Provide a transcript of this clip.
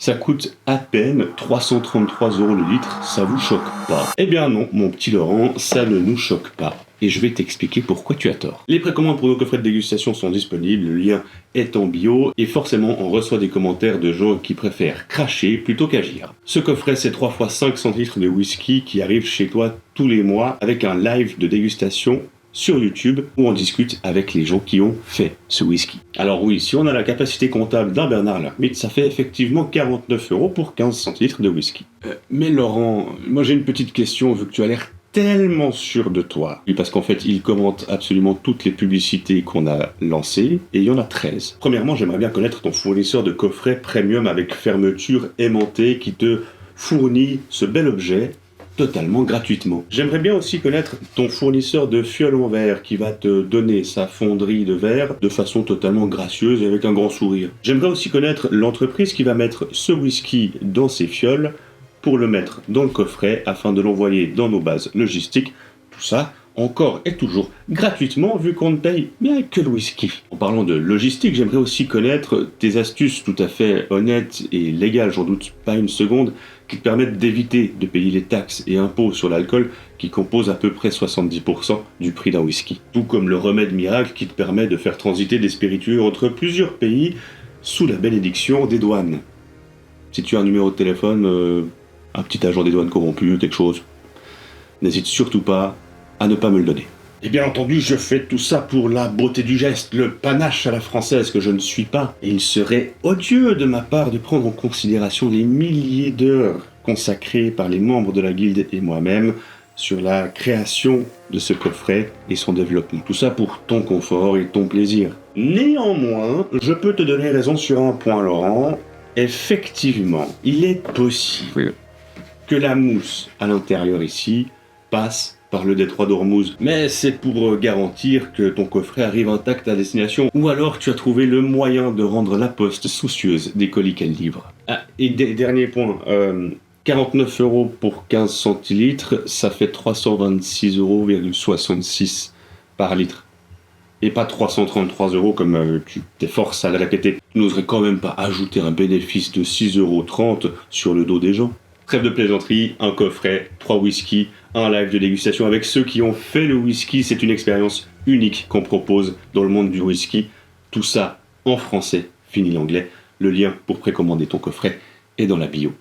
Ça coûte à peine 333 € le litre, ça vous choque pas? Eh bien non, mon petit Laurent, ça ne nous choque pas. Et je vais t'expliquer pourquoi tu as tort. Les précommandes pour nos coffrets de dégustation sont disponibles, le lien est en bio, et forcément on reçoit des commentaires de gens qui préfèrent cracher plutôt qu'agir. Ce coffret, c'est 3 x 5 centilitres de whisky qui arrive chez toi tous les mois avec un live de dégustation sur YouTube où on discute avec les gens qui ont fait ce whisky. Alors oui, si on a la capacité comptable d'un Bernard Lhermitte, ça fait effectivement 49 € pour 15 centilitres de whisky. Mais Laurent, moi j'ai une petite question vu que tu as l'air tellement sûr de toi. Oui, parce qu'en fait, il commente absolument toutes les publicités qu'on a lancées, et il y en a 13. Premièrement, j'aimerais bien connaître ton fournisseur de coffrets premium avec fermeture aimantée qui te fournit ce bel objet totalement gratuitement. J'aimerais bien aussi connaître ton fournisseur de fioles en verre qui va te donner sa fonderie de verre de façon totalement gracieuse et avec un grand sourire. J'aimerais aussi connaître l'entreprise qui va mettre ce whisky dans ses fioles pour le mettre dans le coffret afin de l'envoyer dans nos bases logistiques. Tout ça, encore et toujours gratuitement vu qu'on ne paye bien que le whisky. En parlant de logistique, j'aimerais aussi connaître tes astuces tout à fait honnêtes et légales, j'en doute pas une seconde, qui te permettent d'éviter de payer les taxes et impôts sur l'alcool qui composent à peu près 70% du prix d'un whisky. Tout comme le remède miracle qui te permet de faire transiter des spiritueux entre plusieurs pays sous la bénédiction des douanes. Si tu as un numéro de téléphone, un petit agent des douanes corrompu, quelque chose, n'hésite surtout pas à ne pas me le donner. Et bien entendu, je fais tout ça pour la beauté du geste, le panache à la française que je ne suis pas. Et il serait odieux de ma part de prendre en considération les milliers d'heures consacrées par les membres de la guilde et moi-même sur la création de ce coffret et son développement. Tout ça pour ton confort et ton plaisir. Néanmoins, je peux te donner raison sur un point, Laurent. Effectivement, il est possible que la mousse à l'intérieur ici passe par le détroit d'Ormuz. Mais c'est pour garantir que ton coffret arrive intact à destination. Ou alors tu as trouvé le moyen de rendre la poste soucieuse des colis qu'elle livre. Ah, et dernier point, 49 € pour 15 centilitres, ça fait 326,66 € par litre. Et pas 333 € comme tu t'efforces à le répéter. Tu n'oserais quand même pas ajouter un bénéfice de 6,30 € sur le dos des gens. Trêve de plaisanterie, un coffret, 3 whisky, un live de dégustation avec ceux qui ont fait le whisky. C'est une expérience unique qu'on propose dans le monde du whisky. Tout ça en français, fini l'anglais. Le lien pour précommander ton coffret est dans la bio.